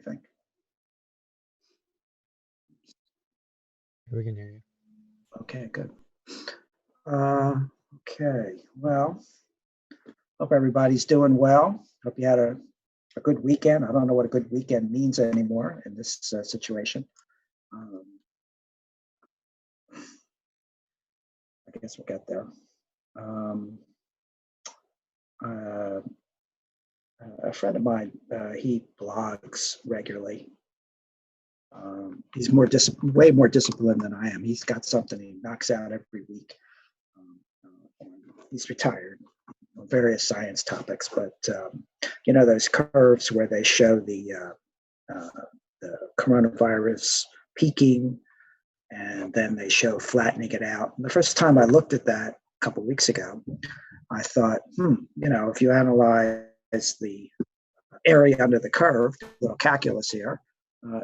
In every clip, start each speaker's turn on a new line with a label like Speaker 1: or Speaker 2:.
Speaker 1: you think?
Speaker 2: We can hear you.
Speaker 1: Okay, good. Okay, well, hope everybody's doing well. Hope you had a good weekend. I don't know what a good weekend means anymore in this situation. I guess we'll get there. A friend of mine, he blogs regularly. He's way more disciplined than I am. He's got something he knocks out every week. He's retired on various science topics, but you know those curves where they show the coronavirus peaking and then they show flattening it out. And the first time I looked at that a couple of weeks ago, I thought, you know, if you analyze the area under the curve, little calculus here,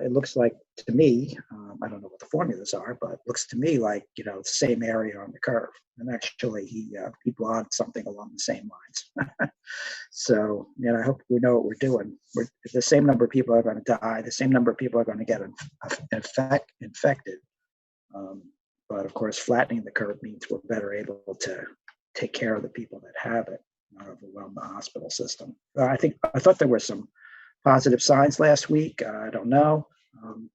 Speaker 1: it looks like to me, I don't know what the formulas are, but it looks to me like, you know, the same area on the curve. And actually he blogged something along the same lines. So, you know, I hope we know what we're doing. The same number of people are going to die. The same number of people are going to get infected. But of course, flattening the curve means we're better able to take care of the people that have it, not overwhelm the hospital system. I thought there were some positive signs last week. I don't know.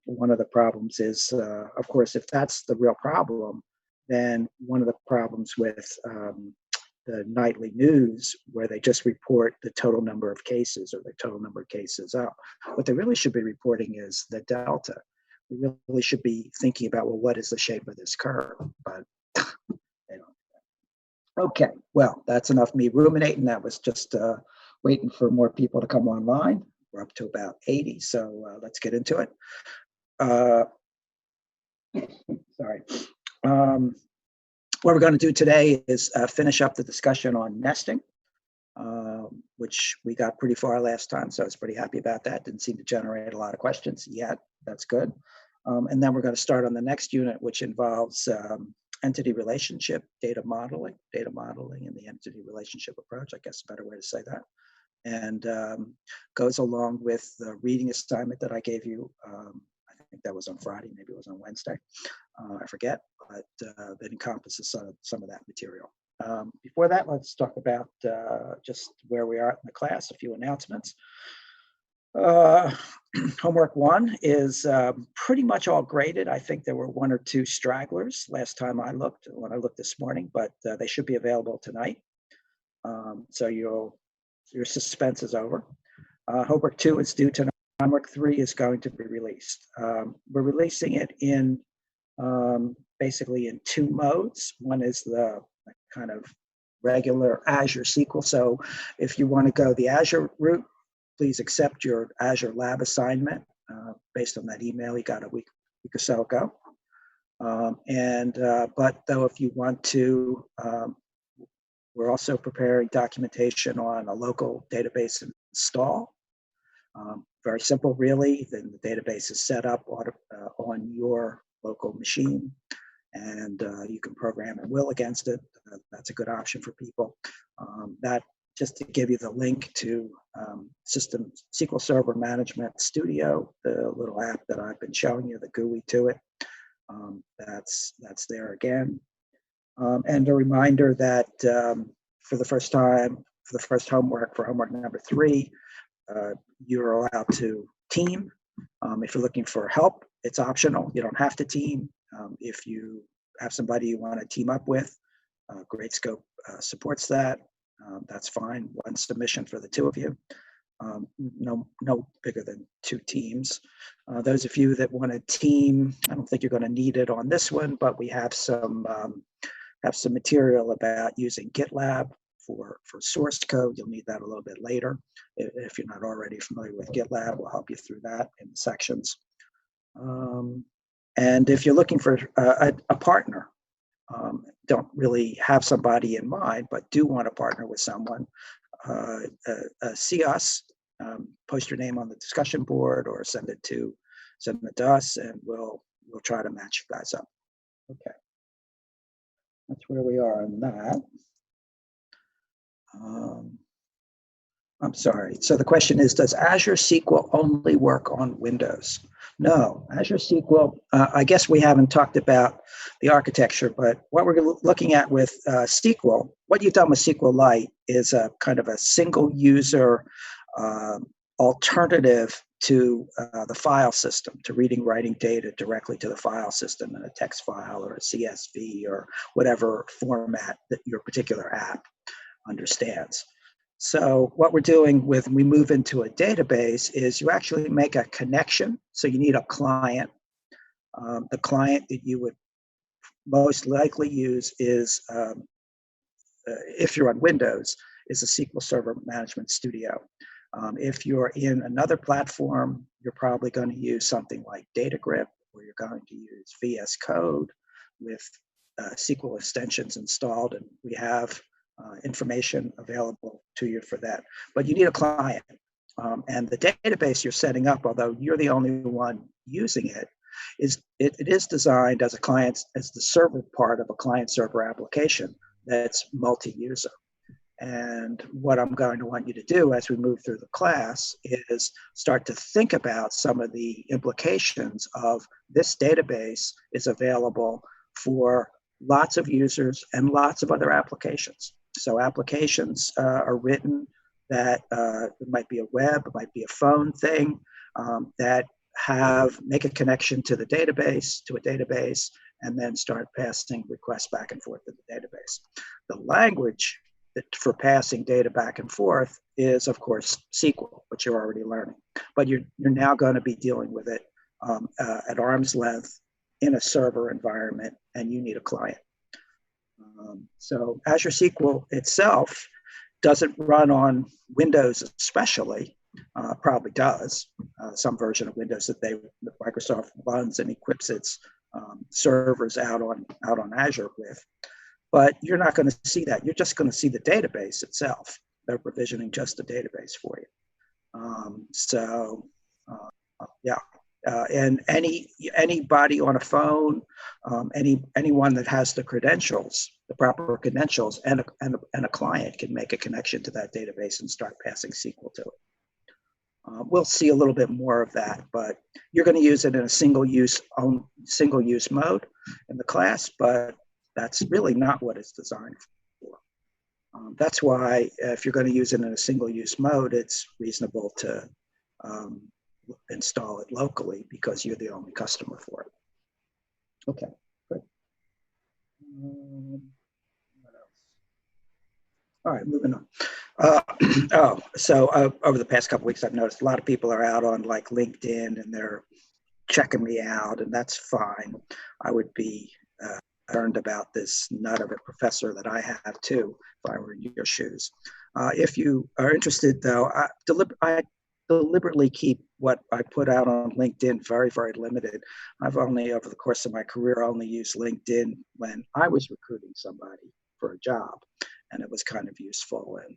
Speaker 1: One of the problems is, of course, if that's the real problem, then one of the problems with the nightly news, where they just report the total number of cases or the total number of cases up, what they really should be reporting is the delta. We really should be thinking about, well, what is the shape of this curve? But they don't. Okay, well, that's enough me ruminating. That was just waiting for more people to come online. We're up to about 80, so let's get into it. Sorry. What we're going to do today is finish up the discussion on nesting, which we got pretty far last time, so I was pretty happy about that. Didn't seem to generate a lot of questions yet. That's good. And then we're going to start on the next unit, which involves entity relationship, data modeling and the entity relationship approach, I guess a better way to say that. And goes along with the reading assignment that I gave you. I think that was on Friday, maybe it was on Wednesday. I forget, but that encompasses some of that material. Before that, let's talk about just where we are in the class, a few announcements. Homework 1 is pretty much all graded. I think there were 1 or 2 stragglers last time I looked, when I looked this morning, but they should be available tonight. So your suspense is over. Homework 2 is due tonight. Homework 3 is going to be released. We're releasing it in basically in 2 modes. One is the kind of regular Azure SQL. So if you want to go the Azure route, please accept your Azure Lab assignment based on that email you got a week or so ago. But though, if you want to, we're also preparing documentation on a local database install. Very simple, really. Then the database is set up on your local machine, and you can program at will against it. That's a good option for people. That just to give you the link to System SQL Server Management Studio, the little app that I've been showing you, the GUI to it. That's there again. And a reminder that for the first time, for the first homework, for homework number 3, you're allowed to team. If you're looking for help, it's optional. You don't have to team. If you have somebody you want to team up with, Gradescope supports that. That's fine. 1 submission for the 2 of you. No bigger than 2 teams. Those of you that want to team, I don't think you're going to need it on this one, but we have some material about using GitLab for source code. You'll need that a little bit later. If you're not already familiar with GitLab, we'll help you through that in the sections. And if you're looking for a partner, don't really have somebody in mind, but do want to partner with someone, see us, post your name on the discussion board or send it to us, and we'll try to match you guys up. Okay, that's where we are on that. I'm sorry. So the question is, does Azure SQL only work on Windows? No, Azure SQL, I guess we haven't talked about the architecture, but what we're looking at with SQL, what you've done with SQLite is a kind of a single user alternative to the file system, to reading, writing data directly to the file system in a text file or a CSV or whatever format that your particular app understands. So what we're doing when we move into a database is you actually make a connection. So you need a client. The client that you would most likely use is, if you're on Windows, is a SQL Server Management Studio. If you're in another platform, you're probably going to use something like DataGrip, or you're going to use VS Code with SQL extensions installed, and we have information available to you for that. But you need a client. And the database you're setting up, although you're the only one using it, it is designed as as the server part of a client-server application that's multi-user. And what I'm going to want you to do as we move through the class is start to think about some of the implications of this database is available for lots of users and lots of other applications. So applications are written that it might be a web, it might be a phone thing that make a connection to a database, and then start passing requests back and forth to the database. The language for passing data back and forth is, of course, SQL, which you're already learning. But you're now going to be dealing with it at arm's length in a server environment, and you need a client. So Azure SQL itself doesn't run on Windows especially, probably does. Some version of Windows that Microsoft runs and equips its servers out on Azure with. But you're not going to see that. You're just going to see the database itself. They're provisioning just the database for you. Yeah. And anybody on a phone, anyone that has the credentials, the proper credentials, and a client can make a connection to that database and start passing SQL to it. We'll see a little bit more of that, but you're going to use it in a single use mode in the class, but that's really not what it's designed for. That's why if you're going to use it in a single use mode, it's reasonable to install it locally because you're the only customer for it. Okay, good. What else? All right, moving on. So over the past couple of weeks, I've noticed a lot of people are out on like LinkedIn and they're checking me out, and that's fine. I would be concerned about this nut of a professor that I have too, if I were in your shoes. If you are interested, though, I deliberately keep what I put out on LinkedIn very, very limited. I've only, over the course of my career, only used LinkedIn when I was recruiting somebody for a job, and it was kind of useful. And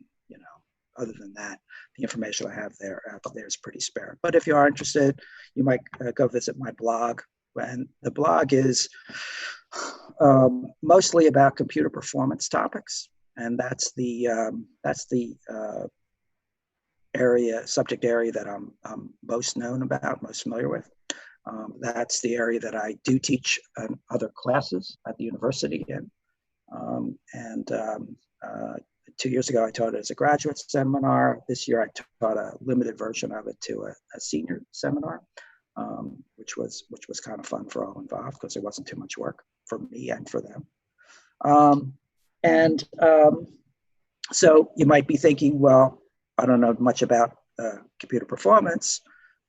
Speaker 1: other than that, the information I have out there is pretty spare. But if you are interested, you might go visit my blog, and the blog is mostly about computer performance topics, and that's the subject area that I'm most known about, most familiar with. That's the area that I do teach other classes at the university in. 2 years ago, I taught it as a graduate seminar. This year, I taught a limited version of it to a senior seminar, which was kind of fun for all involved because it wasn't too much work for me and for them. So you might be thinking, well, I don't know much about computer performance,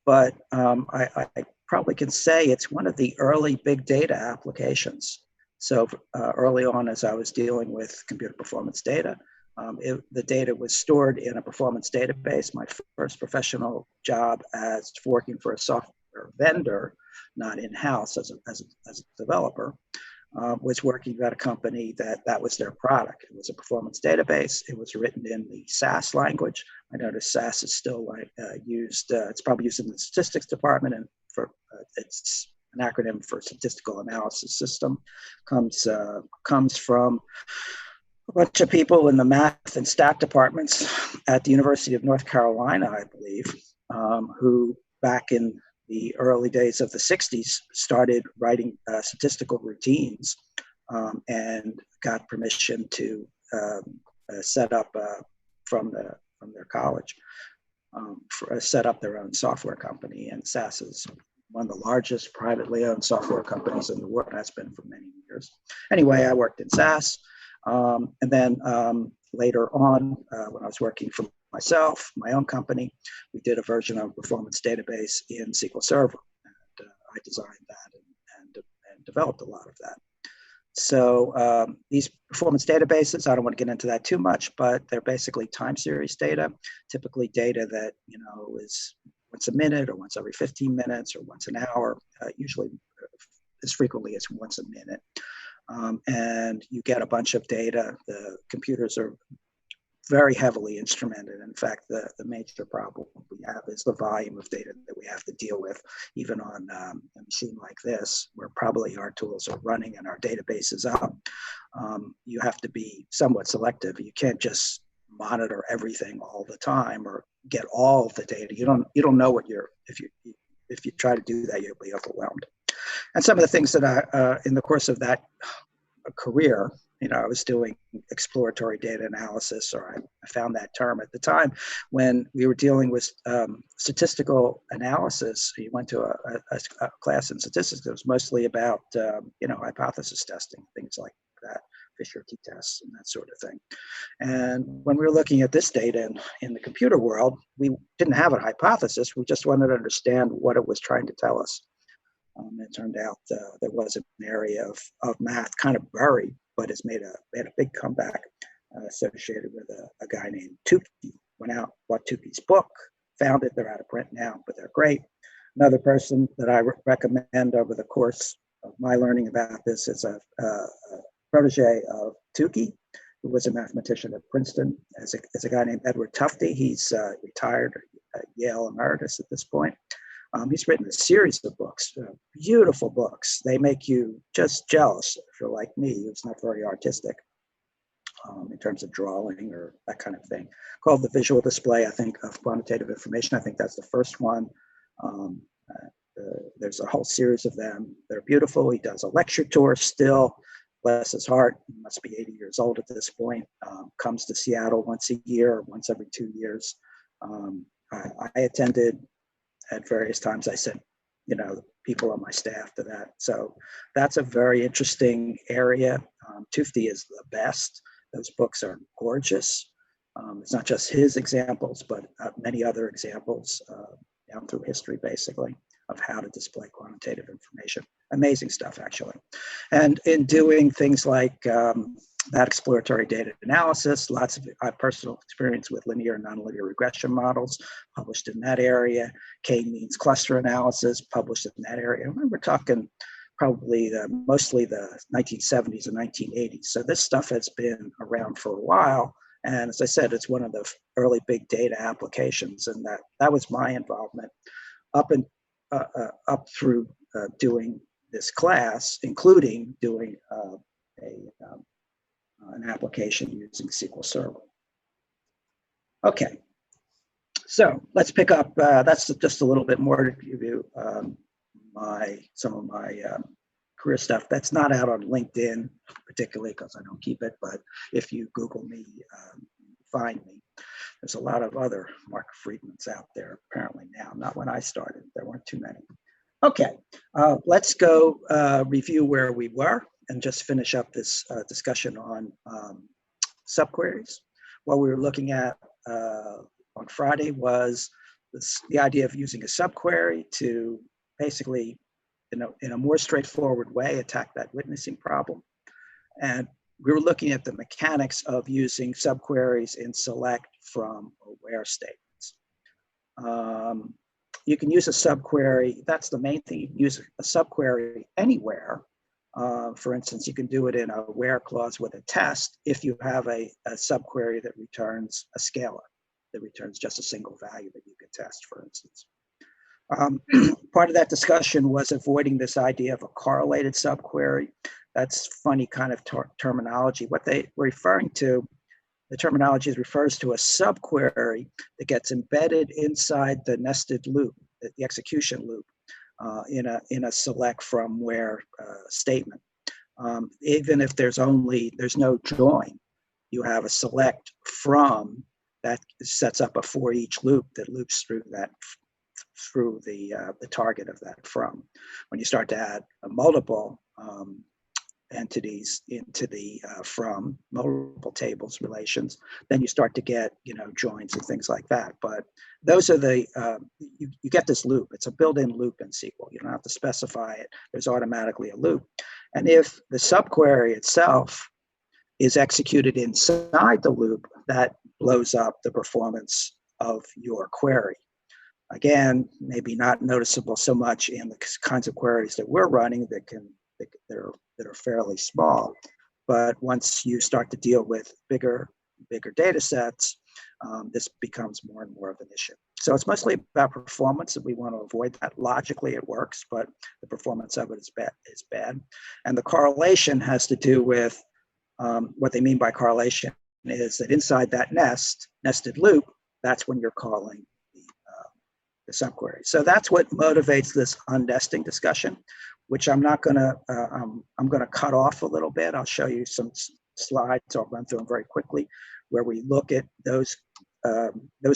Speaker 1: but I probably can say it's one of the early big data applications. So early on, as I was dealing with computer performance data, the data was stored in a performance database. My first professional job as working for a software vendor, not in-house as a developer, was working at a company that was their product. It was a performance database. It was written in the SAS language. I notice SAS is still used. It's probably used in the statistics department, and it's an acronym for statistical analysis system. Comes from a bunch of people in the math and stat departments at the University of North Carolina, I believe, who back in the early days of the 60s started writing statistical routines and got permission to set up from their college, set up their own software company. And SAS is one of the largest privately owned software companies in the world. Has been for many years. Anyway, I worked in SAS. And then later on, when I was working for myself, my own company, we did a version of performance database in SQL Server. And I designed that and developed a lot of that. So these performance databases, I don't want to get into that too much, but they're basically time series data, typically data that, is once a minute or once every 15 minutes or once an hour, usually as frequently as once a minute. And you get a bunch of data. The computers are very heavily instrumented. In fact, the major problem we have is the volume of data that we have to deal with, even on a machine like this, where probably our tools are running and our database is up. You have to be somewhat selective. You can't just monitor everything all the time or get all of the data. You don't know what if you try to do that, you'll be overwhelmed. And some of the things that I, in the course of that career, I was doing exploratory data analysis, or I found that term at the time when we were dealing with statistical analysis. You went to a class in statistics that was mostly about, hypothesis testing, things like that, Fisher t-tests and that sort of thing. And when we were looking at this data in the computer world, we didn't have a hypothesis. We just wanted to understand what it was trying to tell us. It turned out there was an area of math kind of buried, but it's made a big comeback associated with a guy named Tukey. Went out, bought Tukey's book, found it. They're out of print now, but they're great. Another person that I recommend over the course of my learning about this is a protege of Tukey, who was a mathematician at Princeton, as a guy named Edward Tufte. He's retired at Yale emeritus at this point. He's written a series of books, beautiful books. They make you just jealous if you're like me, who's not very artistic in terms of drawing or that kind of thing. Called The Visual Display, I think, of Quantitative Information. I think that's the first one. There's a whole series of them. They're beautiful. He does a lecture tour still. Bless his heart. He must be 80 years old at this point. Comes to Seattle once a year, once every 2 years. I attended at various times. I sent, people on my staff to that. So that's a very interesting area. Tufte is the best. Those books are gorgeous. It's not just his examples, but many other examples down through history, basically, of how to display quantitative information. Amazing stuff, actually. And in doing things like that exploratory data analysis, lots of personal experience with linear and nonlinear regression models published in that area, K-means cluster analysis published in that area. And we're talking probably mostly the 1970s and 1980s. So this stuff has been around for a while. And as I said, it's one of the early big data applications. And that was my involvement up through doing this class, including doing an application using SQL Server. Okay, so let's pick up. That's just a little bit more to give you some of my career stuff. That's not out on LinkedIn particularly because I don't keep it, but if you Google me, find me. There's a lot of other Mark Friedmans out there apparently now. Not when I started. There weren't too many. Okay, let's go review where we were and just finish up this discussion on subqueries. What we were looking at on Friday was the idea of using a subquery to basically, in a more straightforward way, attack that witnessing problem. And we were looking at the mechanics of using subqueries in select from or where statements. You can use a subquery. That's the main thing. You can use a subquery anywhere. For instance, you can do it in a where clause with a test if you have a subquery that returns a scalar, that returns just a single value that you could test, for instance. Part of that discussion was avoiding this idea of a correlated subquery. That's funny kind of terminology. What they were referring to, the terminology refers to a subquery that gets embedded inside the nested loop, the execution loop, in a select from where statement. Even if there's no join, you have a select from that sets up a for each loop that loops through the target of that from. When you start to add multiple entities into the from, multiple tables relations, then you start to get joins and things like that. But those are the you get this loop. It's a built-in loop in SQL. You don't have to specify it. There's automatically a loop. And if the subquery itself is executed inside the loop, that blows up the performance of your query. Again, maybe not noticeable so much in the kinds of queries that we're running that are fairly small, but once you start to deal with bigger data sets, this becomes more and more of an issue. So it's mostly about performance, and we want to avoid that. Logically, it works, but the performance of it is bad. And the correlation has to do with what they mean by correlation is that inside that nested loop, that's when you're calling the subquery. So that's what motivates this unnesting discussion, which I'm not going to, I'm going to cut off a little bit. I'll show you some slides. I'll run through them very quickly, where we look at those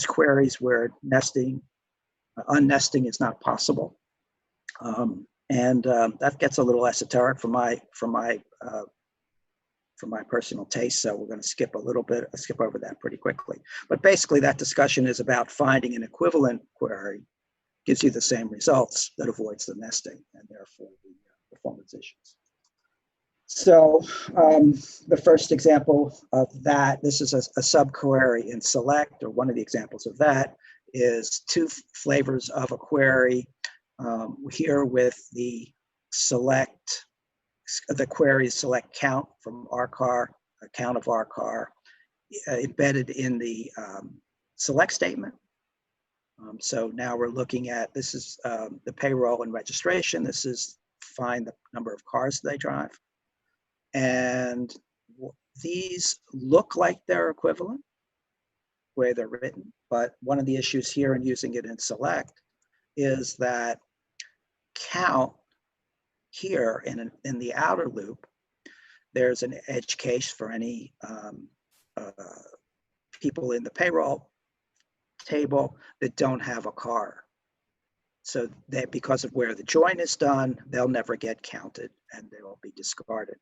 Speaker 1: queries where unnesting is not possible, and that gets a little esoteric for my personal taste. So we're going to skip over that pretty quickly. But basically, that discussion is about finding an equivalent query gives you the same results that avoids the nesting and therefore the performance issues. So the first example of that, this is a subquery in select, or one of the examples of that is two flavors of a query here with the query select count from rcar, a count of rcar, embedded in the select statement. So now we're looking at, this is the payroll and registration. This is find the number of cars they drive. And these look like they're equivalent the way they're written, but one of the issues here in using it in select is that count here in the outer loop, there's an edge case for any people in the payroll table that don't have a car. So that because of where the join is done, they'll never get counted and they will be discarded.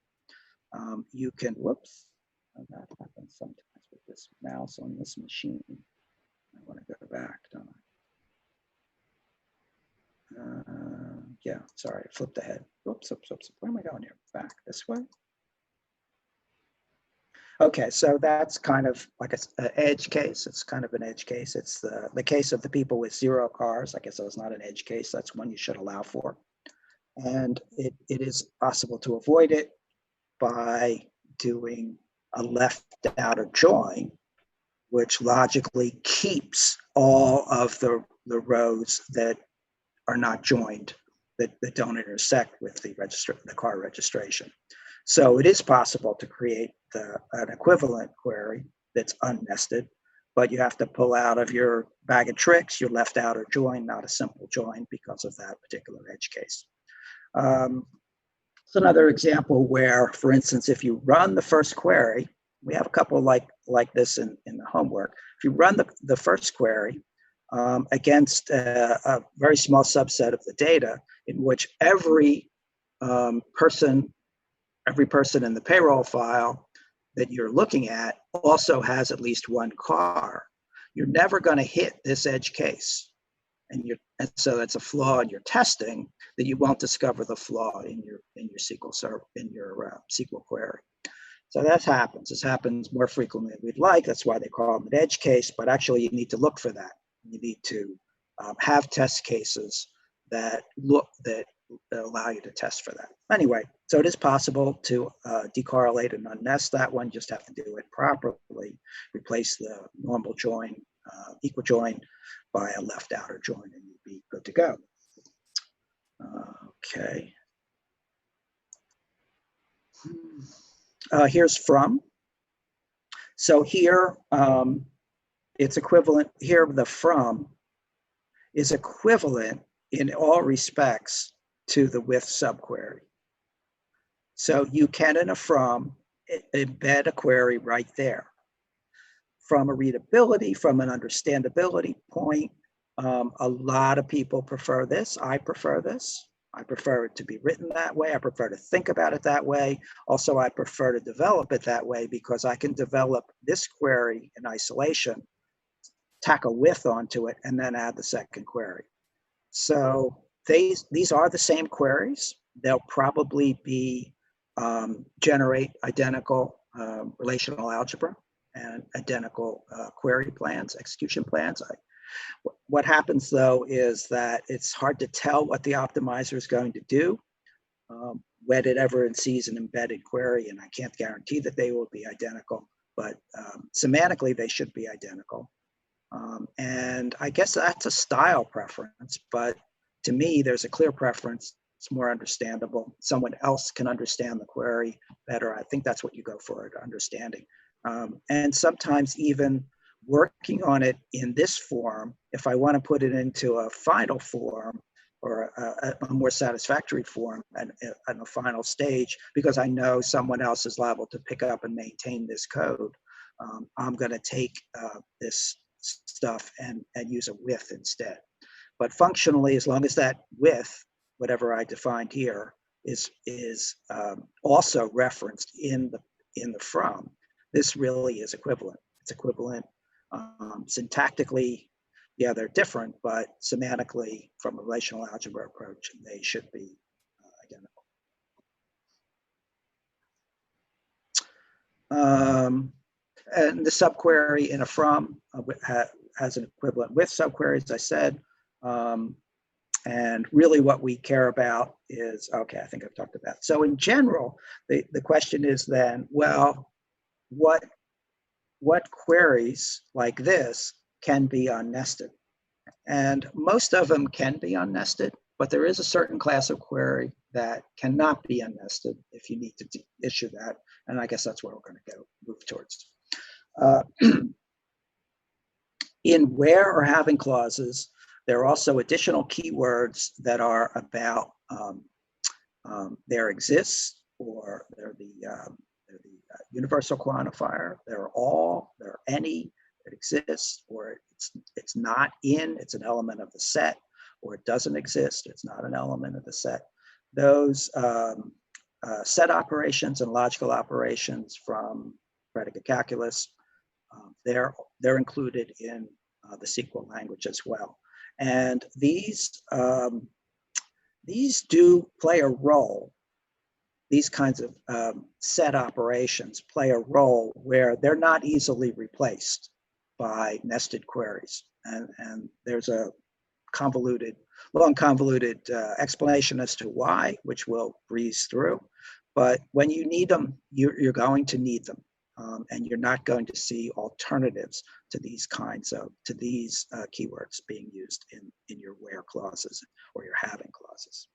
Speaker 1: You can, whoops, that happens sometimes with this mouse on this machine. I want to go back, don't I? Yeah, sorry, I flipped ahead. Whoops. Where am I going here? Back this way? Okay, so that's kind of like an edge case. It's kind of an edge case. It's the case of the people with 0 cars. I guess that's not an edge case. That's one you should allow for. And it is possible to avoid it by doing a left outer join, which logically keeps all of the rows that are not joined, that don't intersect with the car registration. So it is possible to create an equivalent query that's unnested, but you have to pull out of your bag of tricks your left outer join, not a simple join, because of that particular edge case. It's another example where, for instance, if you run the first query, we have a couple like this in the homework. If you run the first query against a very small subset of the data, in which every person in the payroll file that you're looking at also has at least one car, you're never going to hit this edge case. And so that's a flaw in your testing that you won't discover the flaw in your SQL server, in your SQL query. So that happens. This happens more frequently than we'd like. That's why they call them an edge case. But actually, you need to look for that. You need to have test cases that allow you to test for that. Anyway, so it is possible to decorrelate and unnest that one. You just have to do it properly. Replace the normal join, equal join, by a left outer join, and you'd be good to go. Okay. Here's from. So here, it's equivalent. Here, the from is equivalent in all respects to the with subquery. So you can, in a from, embed a query right there. From a readability, from an understandability point, a lot of people prefer this. I prefer this. I prefer it to be written that way. I prefer to think about it that way. Also, I prefer to develop it that way because I can develop this query in isolation, tack a with onto it, and then add the second query. So these are the same queries. They'll probably be generate identical relational algebra and identical query plans, execution plans. What happens though is that it's hard to tell what the optimizer is going to do when it ever sees an embedded query, and I can't guarantee that they will be identical, but semantically they should be identical. And I guess that's a style preference, but to me, there's a clear preference. It's more understandable. Someone else can understand the query better. I think that's what you go for, understanding. And sometimes even working on it in this form, if I want to put it into a final form or a more satisfactory form and a final stage, because I know someone else is liable to pick up and maintain this code, I'm going to take this stuff and use a with instead. But functionally, as long as that with, whatever I defined here, is also referenced in the from, this really is equivalent. It's equivalent syntactically. Yeah, they're different, but semantically, from a relational algebra approach, they should be identical. And the subquery in a from has an equivalent with subquery, as I said. And really what we care about is, okay, I think I've talked about that. So in general, the question is then, well, what queries like this can be unnested? And most of them can be unnested, but there is a certain class of query that cannot be unnested if you need to issue that. And I guess that's where we're going to move towards. In where or having clauses, there are also additional keywords that are about there exists, or they're the universal quantifier. There are all, there are any, it exists, or it's not in, it's an element of the set, or it doesn't exist, it's not an element of the set. Those set operations and logical operations from predicate calculus, they're included in the SQL language as well. And these do play a role. These kinds of set operations play a role where they're not easily replaced by nested queries. And there's a long convoluted explanation as to why, which we'll breeze through. But when you need them, you're going to need them. And you're not going to see alternatives to these kinds of, keywords being used in your where clauses or your having clauses.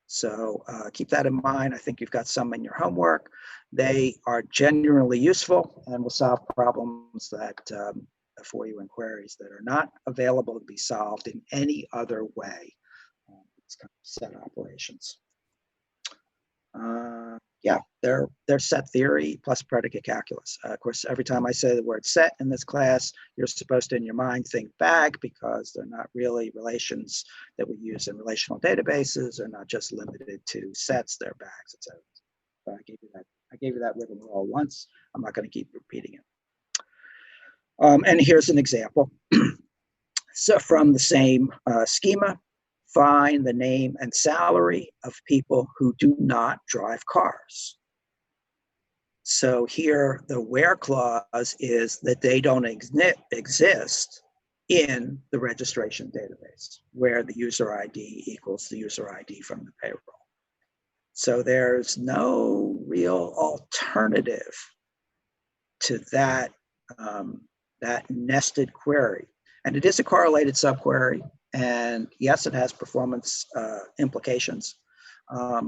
Speaker 1: So keep that in mind. I think you've got some in your homework. They are genuinely useful and will solve problems that for you in queries that are not available to be solved in any other way. These kind of set operations. Yeah, they're set theory plus predicate calculus. Of course, every time I say the word set in this class, you're supposed to, in your mind, think bag, because they're not really relations that we use in relational databases. They're not just limited to sets, they're bags, etc. But I gave you that rigmarole once. I'm not going to keep repeating it. And here's an example. So from the same schema, find the name and salary of people who do not drive cars. So here, the where clause is that they don't exist in the registration database, where the user ID equals the user ID from the payroll. So there's no real alternative to that, that nested query. And it is a correlated subquery. And yes, it has performance implications,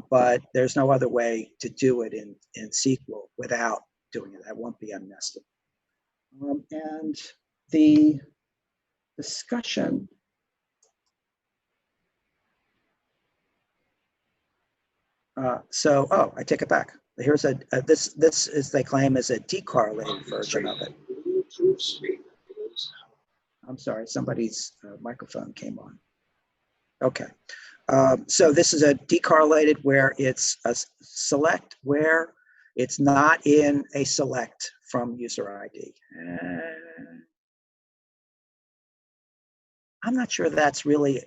Speaker 1: but there's no other way to do it in SQL without doing it. That won't be unnested. And the discussion I take it back. Here's this is, they claim, is a decorrelated version of it. I'm sorry, somebody's microphone came on. Okay, so this is a decorrelated where it's a select where it's not in a select from user ID. I'm not sure that's really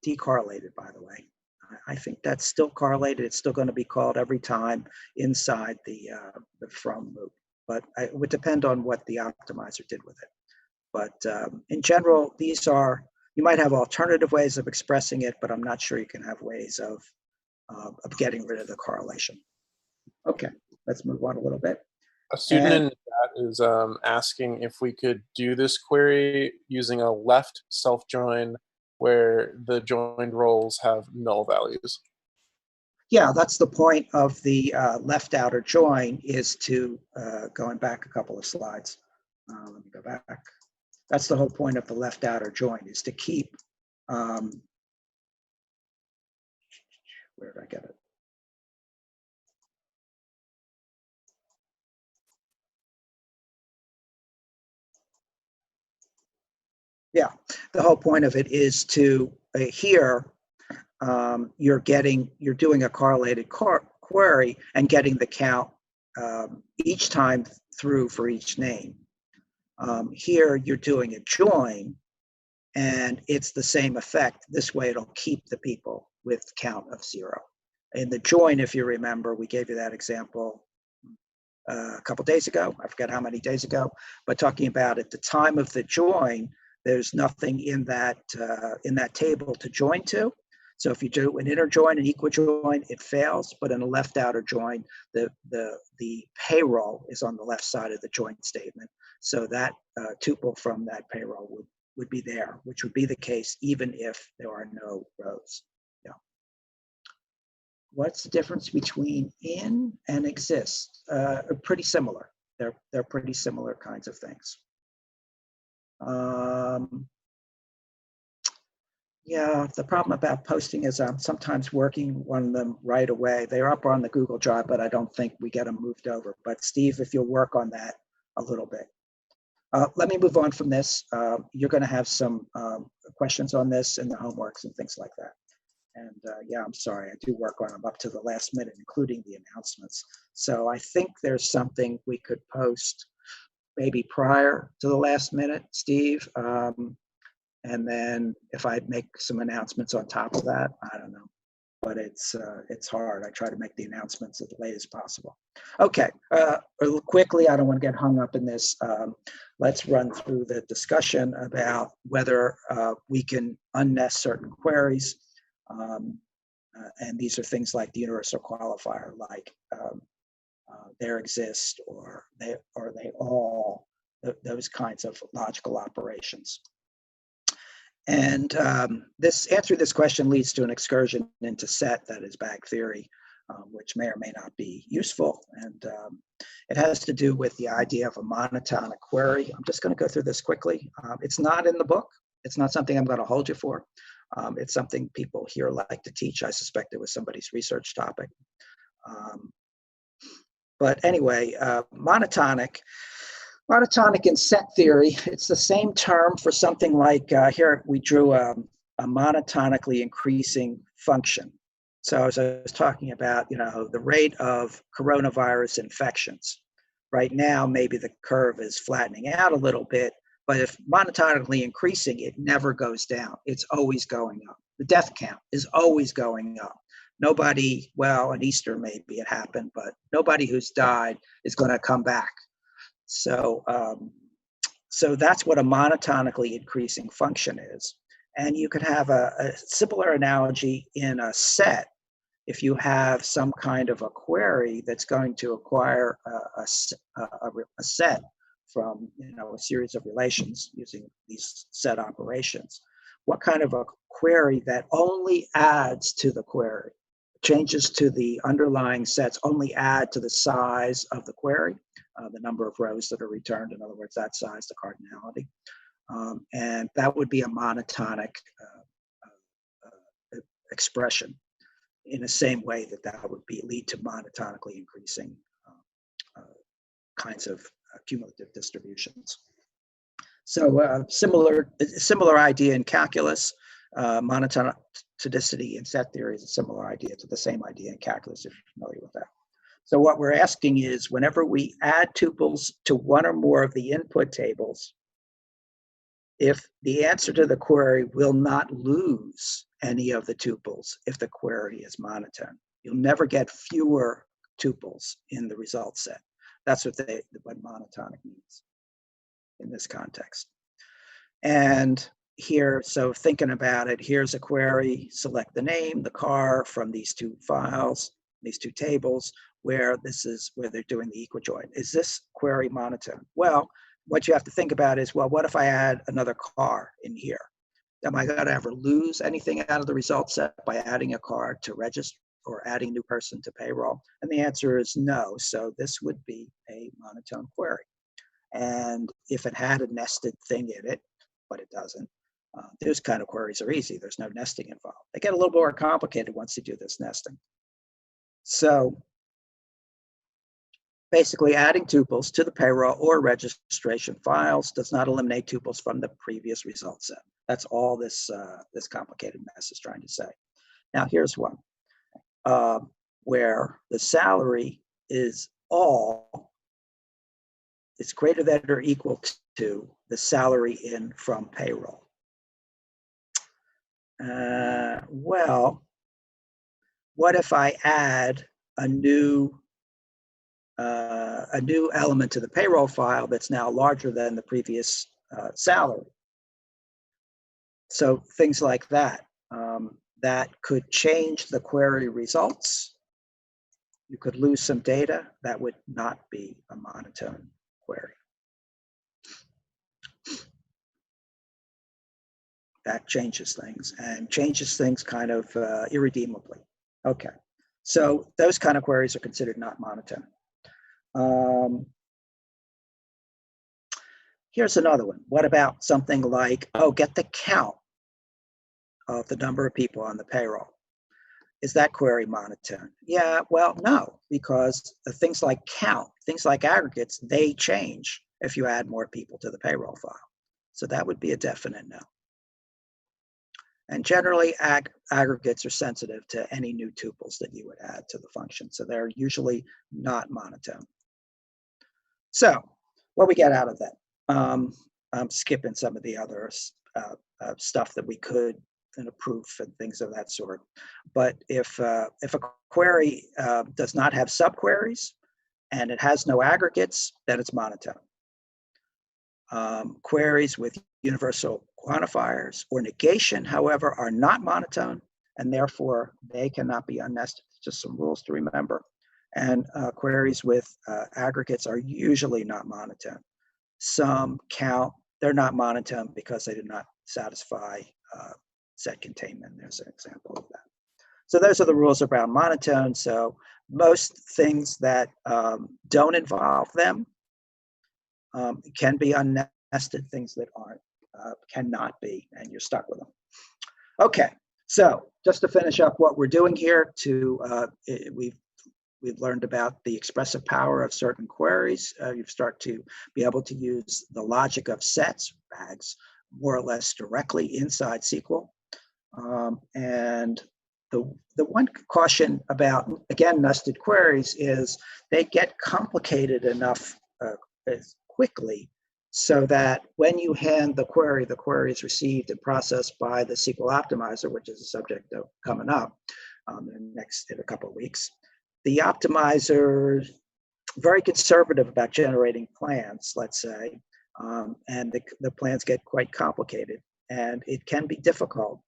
Speaker 1: decorrelated, by the way. I think that's still correlated. It's still going to be called every time inside the from loop, but it would depend on what the optimizer did with it. But in general, these are, you might have alternative ways of expressing it, but I'm not sure you can have ways of getting rid of the correlation. Okay, let's move on a little bit.
Speaker 3: A student in chat is asking if we could do this query using a left self-join where the joined roles have null values.
Speaker 1: Yeah, that's the point of the left outer join, is to, going back a couple of slides. Let me go back. That's the whole point of the left outer join, is to keep, where did I get it? Yeah, the whole point of it is to here, you're doing a correlated query and getting the count each time through for each name. Here you're doing a join, and it's the same effect. This way it'll keep the people with count of 0. In the join, if you remember, we gave you that example a couple days ago. I forget how many days ago, but talking about at the time of the join, there's nothing in that table to join to. So if you do an inner join, an equal join, it fails. But in a left outer join, the payroll is on the left side of the join statement. So that tuple from that payroll would be there, which would be the case even if there are no rows. Yeah. What's the difference between in and exist? Pretty similar. They're pretty similar kinds of things. Yeah, the problem about posting is I'm sometimes working on them right away. They're up on the Google Drive, but I don't think we get them moved over. But Steve, if you'll work on that a little bit. Let me move on from this. You're going to have some questions on this in the homeworks and things like that. And yeah, I'm sorry, I do work on them up to the last minute, including the announcements. So I think there's something we could post maybe prior to the last minute, Steve. And then if I make some announcements on top of that, I don't know, but it's hard. I try to make the announcements as late as possible. Okay, quickly, I don't want to get hung up in this. Let's run through the discussion about whether we can unnest certain queries. And these are things like the universal qualifier, like there exist, or they all, those kinds of logical operations. And answering this question leads to an excursion into set, that is bag theory, which may or may not be useful. And it has to do with the idea of a monotonic query. I'm just going to go through this quickly. It's not in the book. It's not something I'm going to hold you for. It's something people here like to teach. I suspect it was somebody's research topic. But anyway, monotonic in set theory, it's the same term for something like, here we drew a monotonically increasing function. So as I was talking about, the rate of coronavirus infections. Right now, maybe the curve is flattening out a little bit, but if monotonically increasing, it never goes down. It's always going up. The death count is always going up. Nobody, well, on Easter maybe it happened, but nobody who's died is going to come back. So, so that's what a monotonically increasing function is. And you could have a similar analogy in a set. If you have some kind of a query that's going to acquire a set from a series of relations using these set operations, what kind of a query that only adds to the query? changes to the underlying sets only add to the size of the query, the number of rows that are returned. In other words, that size, the cardinality. And that would be a monotonic expression in the same way that would lead to monotonically increasing kinds of cumulative distributions. So similar idea in calculus. Monotonicity in set theory is a similar idea to the same idea in calculus, if you're familiar with that. So what we're asking is, whenever we add tuples to one or more of the input tables, if the answer to the query will not lose any of the tuples if the query is monotone. You'll never get fewer tuples in the result set. That's what monotonic means in this context. And here, so thinking about it, here's a query, select the name, the car from these two files, these two tables, where this is where they're doing the equijoin. Is this query monotone? Well, what you have to think about is, well, what if I add another car in here? Am I going to ever lose anything out of the result set by adding a car to register or adding a new person to payroll? And the answer is no. So this would be a monotone query. And if it had a nested thing in it, but it doesn't, those kind of queries are easy. There's no nesting involved. They get a little more complicated once you do this nesting. So basically, adding tuples to the payroll or registration files does not eliminate tuples from the previous result set. That's all this complicated mess is trying to say. Now, here's one where the salary is greater than or equal to the salary in from payroll. Well, what if I add a new element to the payroll file that's now larger than the previous salary? So things like that, that could change the query results. You could lose some data. That would not be a monotone query. That changes things, and changes things kind of irredeemably. Okay, so those kind of queries are considered not monotone. Here's another one. What about something like, oh, get the count of the number of people on the payroll? Is that query monotone? Yeah, well, no, because things like count, things like aggregates, they change if you add more people to the payroll file. So that would be a definite no. And generally, aggregates are sensitive to any new tuples that you would add to the function. So they're usually not monotone. So what we get out of that, I'm skipping some of the other stuff that we could in a proof and things of that sort. But if a query does not have subqueries and it has no aggregates, then it's monotone. Queries with universal quantifiers or negation, however, are not monotone, and therefore they cannot be unnested. Just some rules to remember. And queries with aggregates are usually not monotone. Some count, they're not monotone because they do not satisfy set containment. There's an example of that. So those are the rules around monotone. So most things that don't involve them can be unnested. Things that aren't cannot be, and you're stuck with them. Okay, so just to finish up what we're doing here, we've learned about the expressive power of certain queries. You start to be able to use the logic of sets, bags, more or less directly inside SQL. And the one caution about, again, nested queries is they get complicated enough quickly so that when you hand the query is received and processed by the SQL optimizer, which is a subject of coming up in a couple of weeks. The optimizer is very conservative about generating plans, let's say, and the plans get quite complicated, and it can be difficult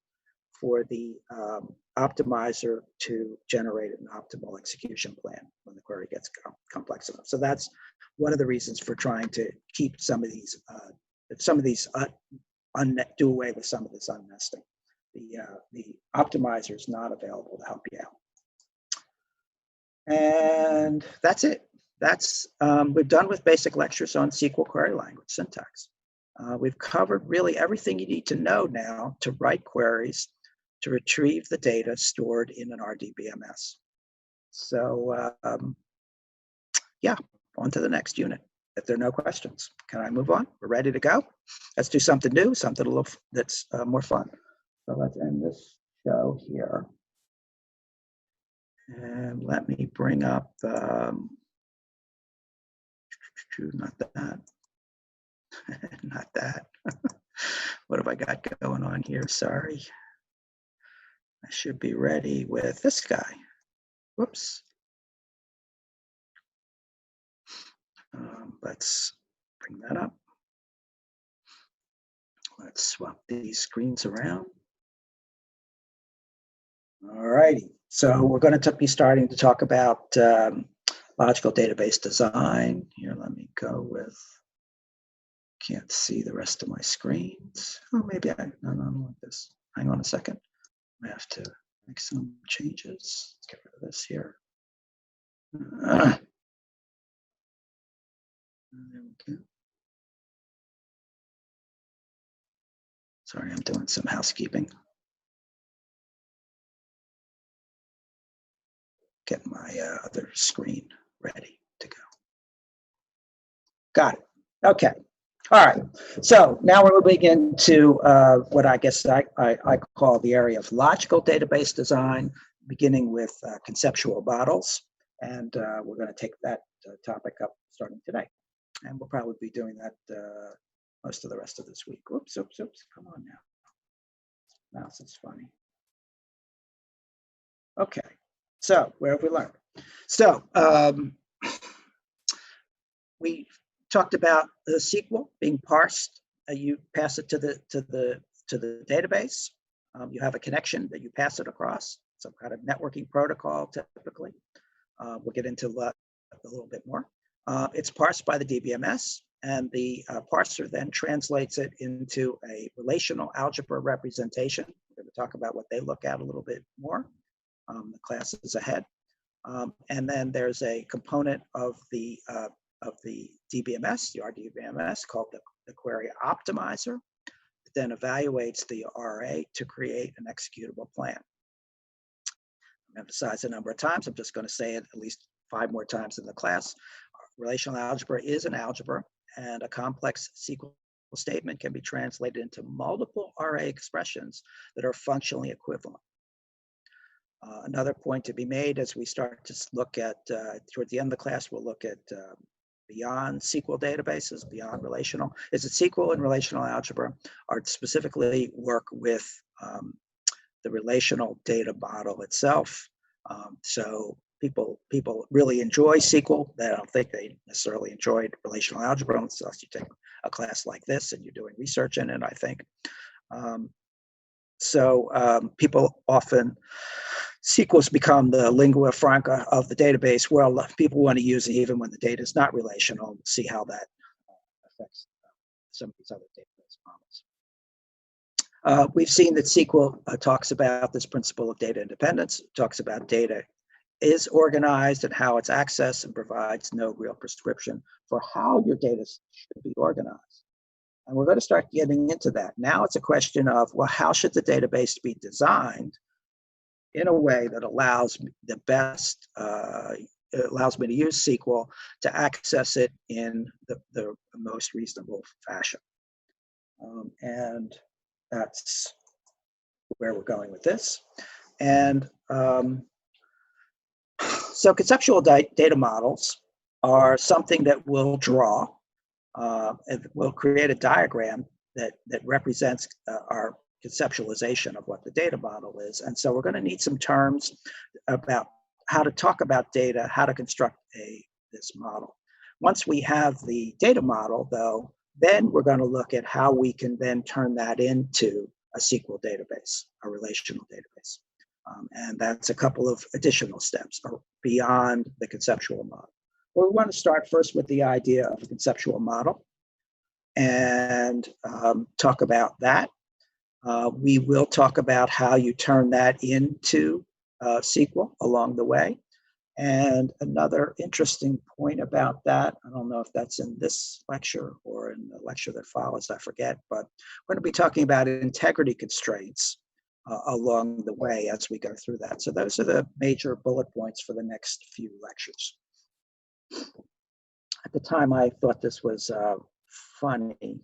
Speaker 1: for the optimizer to generate an optimal execution plan when the query gets complex enough. So that's one of the reasons for trying to keep do away with some of this unnesting. The optimizer is not available to help you out. And that's it. That's we're done with basic lectures on SQL query language syntax. We've covered really everything you need to know now to write queries to retrieve the data stored in an RDBMS. So yeah, on to the next unit. If there are no questions, can I move on? We're ready to go. Let's do something new, something a little that's more fun. So let's end this show here. And let me bring up, not that, not that. What have I got going on here? Sorry. I should be ready with this guy. Whoops. Let's bring that up. Let's swap these screens around. All righty. So we're going to be starting to talk about logical database design. Here, let me go with, can't see the rest of my screens. Oh, maybe I don't want this. Hang on a second. I have to make some changes. Let's get rid of this here. There we go. Sorry, I'm doing some housekeeping. Get my other screen ready to go. Got it. Okay. All right. So now we're moving into what I guess I call the area of logical database design, beginning with conceptual models. And we're going to take that topic up starting today. And we'll probably be doing that most of the rest of this week. Oops, oops, oops. Come on now. Mouse is funny. Okay. So where have we learned? So we talked about the SQL being parsed. You pass it to the database. You have a connection that you pass it across, some kind of networking protocol typically. We'll get into that a little bit more. It's parsed by the DBMS, and the parser then translates it into a relational algebra representation. We're going to talk about what they look at a little bit more. The class is ahead. And then there's a component of the DBMS, the RDBMS, called the query optimizer. It then evaluates the RA to create an executable plan. I've emphasized a number of times. I'm just going to say it at least 5 more times in the class. Relational algebra is an algebra, and a complex SQL statement can be translated into multiple RA expressions that are functionally equivalent. Another point to be made as we start to look at, toward the end of the class, we'll look at beyond SQL databases, beyond relational. Is it SQL and relational algebra, or specifically work with the relational data model itself? So people really enjoy SQL. I don't think they necessarily enjoyed relational algebra unless you take a class like this and you're doing research in it, I think. People often, SQL's become the lingua franca of the database. Well, people want to use it even when the data is not relational. See how that affects some of these other database models. We've seen that SQL talks about this principle of data independence, talks about data is organized and how it's accessed, and provides no real prescription for how your data should be organized. And we're going to start getting into that. Now it's a question of, well, how should the database be designed in a way that allows the best, allows me to use SQL to access it in the most reasonable fashion. And that's where we're going with this. And so conceptual data models are something that we'll draw. We'll create a diagram that represents our conceptualization of what the data model is. And so we're going to need some terms about how to talk about data, how to construct this model. Once we have the data model, though, then we're going to look at how we can then turn that into a SQL database, a relational database. And that's a couple of additional steps beyond the conceptual model. Well, we want to start first with the idea of a conceptual model and talk about that. We will talk about how you turn that into SQL along the way. And another interesting point about that, I don't know if that's in this lecture or in the lecture that follows, I forget, but we're going to be talking about integrity constraints along the way as we go through that. So those are the major bullet points for the next few lectures. At the time, I thought this was funny,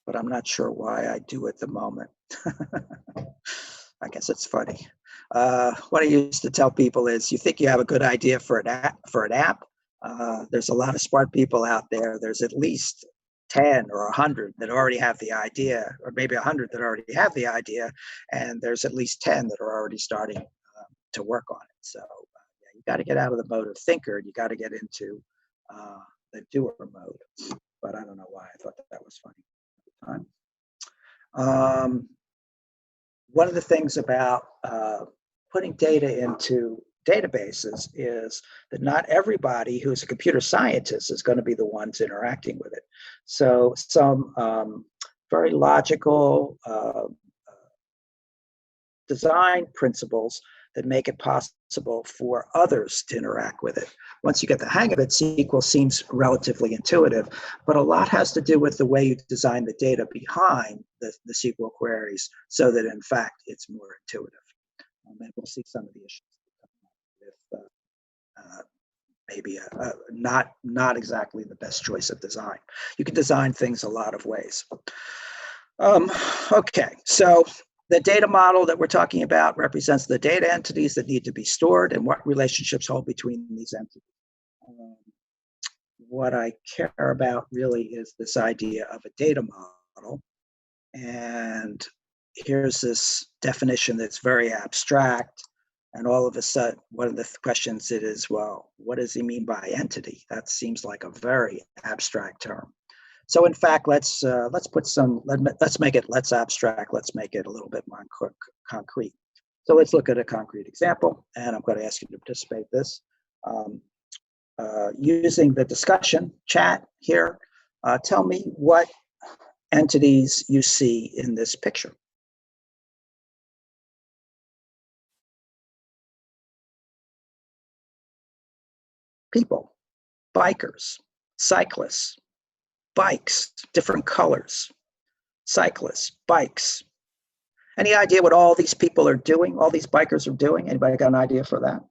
Speaker 1: but I'm not sure why I do at the moment. I guess it's funny. What I used to tell people is, you think you have a good idea for an app. There's a lot of smart people out there. There's at least 10 or 100 that already have the idea, or maybe 100 that already have the idea, and there's at least 10 that are already starting to work on it. So yeah, you got to get out of the mode of thinker, and you got to get into the doer mode. But I don't know why I thought that was funny at the time. One of the things about putting data into databases is that not everybody who's a computer scientist is going to be the ones interacting with it. So some very logical design principles that make it possible for others to interact with it. Once you get the hang of it, SQL seems relatively intuitive, but a lot has to do with the way you design the data behind the SQL queries so that, in fact, it's more intuitive. And we'll see some of the issues with maybe not exactly the best choice of design. You can design things a lot of ways. Okay, so the data model that we're talking about represents the data entities that need to be stored and what relationships hold between these entities. What I care about really is this idea of a data model. And here's this definition that's very abstract. And all of a sudden, one of the questions it is, well, what does he mean by entity? That seems like a very abstract term. So in fact, let's make it less abstract. Let's make it a little bit more concrete. So let's look at a concrete example, and I'm going to ask you to participate in this. Using the discussion chat here, tell me what entities you see in this picture. People, bikers, cyclists, bikes, different colors, cyclists, bikes. Any idea what all these people are doing? All these bikers are doing? Anybody got an idea for that?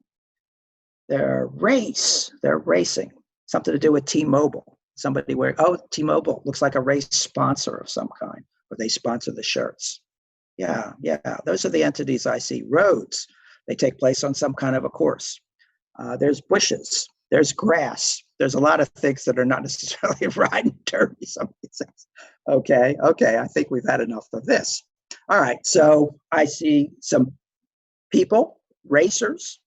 Speaker 1: They're racing. Something to do with T-Mobile. Somebody wearing, oh, T-Mobile looks like a race sponsor of some kind, or they sponsor the shirts. Yeah, those are the entities I see. Roads, they take place on some kind of a course. There's bushes, there's grass. There's a lot of things that are not necessarily riding dirty, some of these things. Okay, I think we've had enough of this. All right, so I see some people, racers.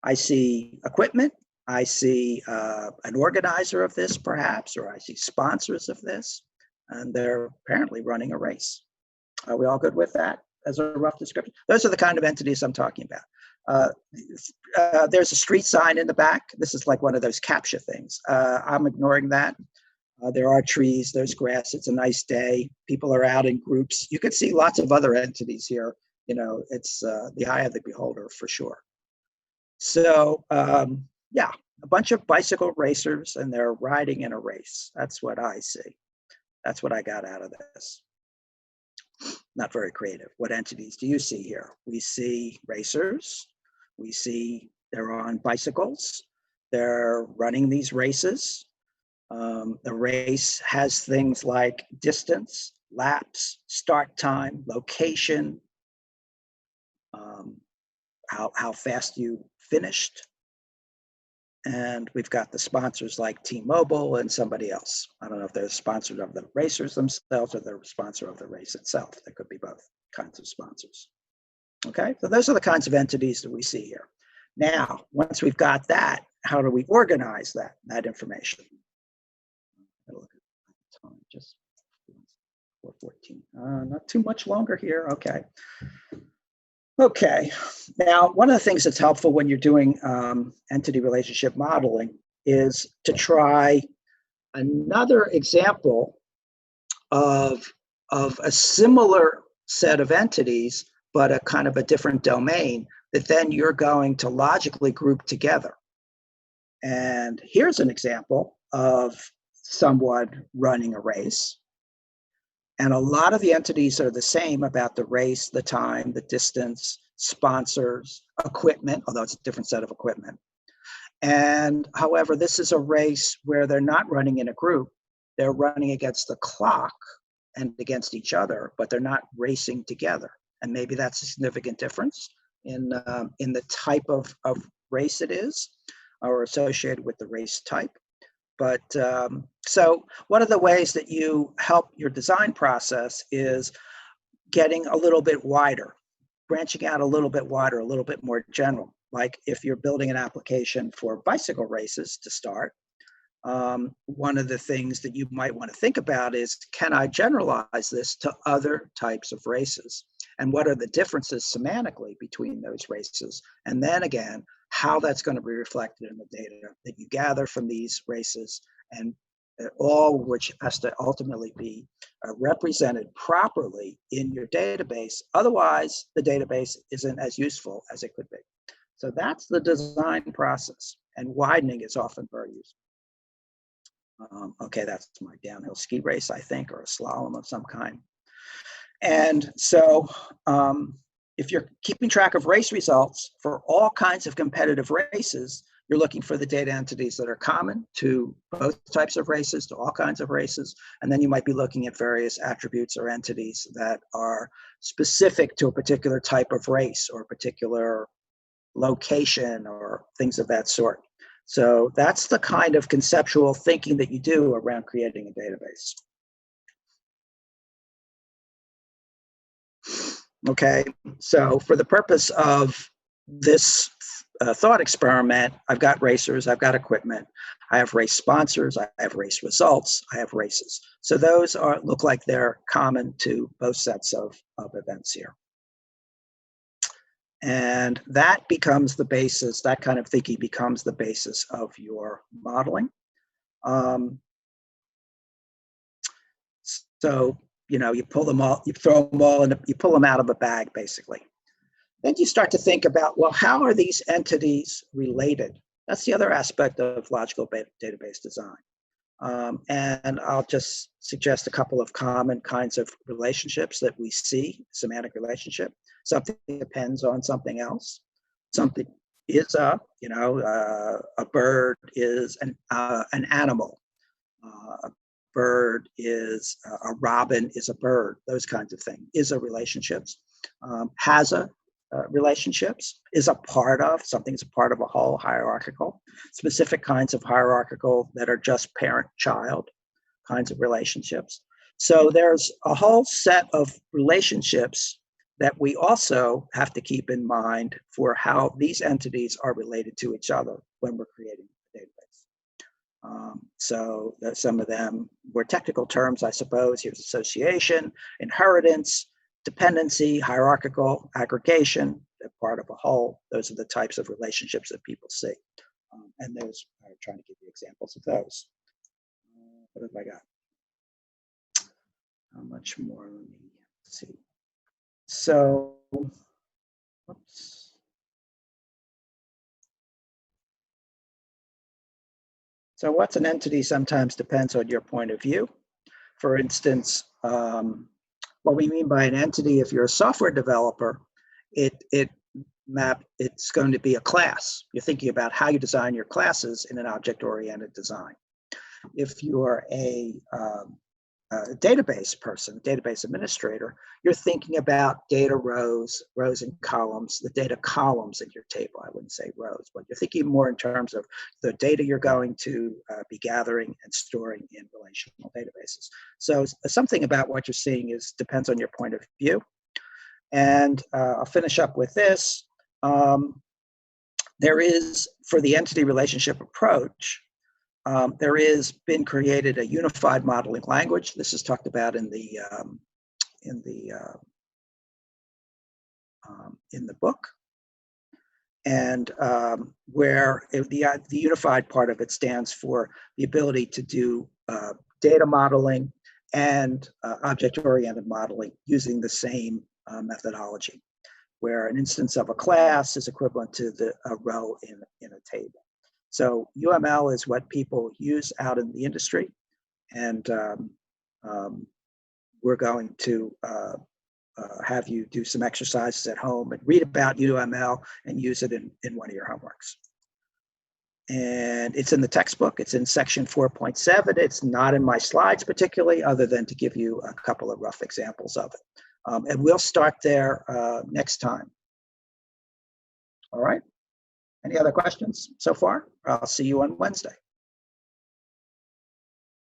Speaker 1: I see equipment. I see an organizer of this, perhaps, or I see sponsors of this, and they're apparently running a race. Are we all good with that as a rough description? Those are the kind of entities I'm talking about. There's a street sign in the back. This is like one of those CAPTCHA things. I'm ignoring that. There are trees, there's grass, it's a nice day. People are out in groups. You can see lots of other entities here. You know, it's the eye of the beholder for sure. So yeah, a bunch of bicycle racers and they're riding in a race. That's what I see. That's what I got out of this. Not very creative. What entities do you see here? We see racers. We see they're on bicycles. They're running these races. The race has things like distance, laps, start time, location, how fast you finished. And we've got the sponsors like T-Mobile and somebody else. I don't know if they're sponsored of the racers themselves or they're a sponsor of the race itself. There could be both kinds of sponsors. Okay, so those are the kinds of entities that we see here. Now, once we've got that, how do we organize that information? Just 414. Not too much longer here. Okay. Now, one of the things that's helpful when you're doing entity relationship modeling is to try another example of a similar set of entities, but a kind of a different domain that then you're going to logically group together. And here's an example of someone running a race. And a lot of the entities are the same about the race, the time, the distance, sponsors, equipment, although it's a different set of equipment. And however, this is a race where they're not running in a group. They're running against the clock and against each other, but they're not racing together. And maybe that's a significant difference in the type of race it is, or associated with the race type. But so one of the ways that you help your design process is getting a little bit wider, branching out a little bit wider, a little bit more general. Like if you're building an application for bicycle races to start, one of the things that you might want to think about is, can I generalize this to other types of races? And what are the differences semantically between those races? And then again, how that's going to be reflected in the data that you gather from these races, and all of which has to ultimately be represented properly in your database. Otherwise, the database isn't as useful as it could be. So that's the design process, and widening is often very useful. Okay, that's my downhill ski race, I think, or a slalom of some kind. And so if you're keeping track of race results for all kinds of competitive races, you're looking for the data entities that are common to both types of races, to all kinds of races. And then you might be looking at various attributes or entities that are specific to a particular type of race or a particular location or things of that sort. So that's the kind of conceptual thinking that you do around creating a database. Okay, so for the purpose of this thought experiment, I've got racers, I've got equipment, I have race sponsors, I have race results, I have races. So those look like they're common to both sets of events here. And that becomes the basis, that kind of thinking becomes the basis of your modeling. So, you know, you pull them all, you throw them all in, you pull them out of a bag, basically. Then you start to think about, well, how are these entities related? That's the other aspect of logical database design. And I'll just suggest a couple of common kinds of relationships that we see. Semantic relationship, something depends on something else. Something is a bird is an animal. A bird is a robin is a bird. Those kinds of things is a relationships. Has a relationships, is a part of, something's a part of a whole, hierarchical, specific kinds of hierarchical that are just parent-child kinds of relationships. So there's a whole set of relationships that we also have to keep in mind for how these entities are related to each other when we're creating a database. So some of them were technical terms, I suppose. Here's association, inheritance, dependency, hierarchical, aggregation, they're part of a whole. Those are the types of relationships that people see. And those, I'm trying to give you examples of those. What have I got? How much more? Let me see. So, oops. So what's an entity sometimes depends on your point of view. For instance, what we mean by an entity, if you're a software developer, it's going to be a class. You're thinking about how you design your classes in an object-oriented design. If you're a database person, database administrator, you're thinking about data rows and columns, the data columns in your table. I wouldn't say rows, but you're thinking more in terms of the data you're going to be gathering and storing in relational databases. So something about what you're seeing depends on your point of view. And I'll finish up with this. There is, for the entity relationship approach, there is been created a unified modeling language. This is talked about in the book, and where the unified part of it stands for the ability to do data modeling and object-oriented modeling using the same methodology, where an instance of a class is equivalent to a row in a table. So UML is what people use out in the industry, and we're going to have you do some exercises at home and read about UML and use it in one of your homeworks. And it's in the textbook. It's in section 4.7. It's not in my slides particularly, other than to give you a couple of rough examples of it. And we'll start there next time. All right. Any other questions so far? I'll see you on Wednesday.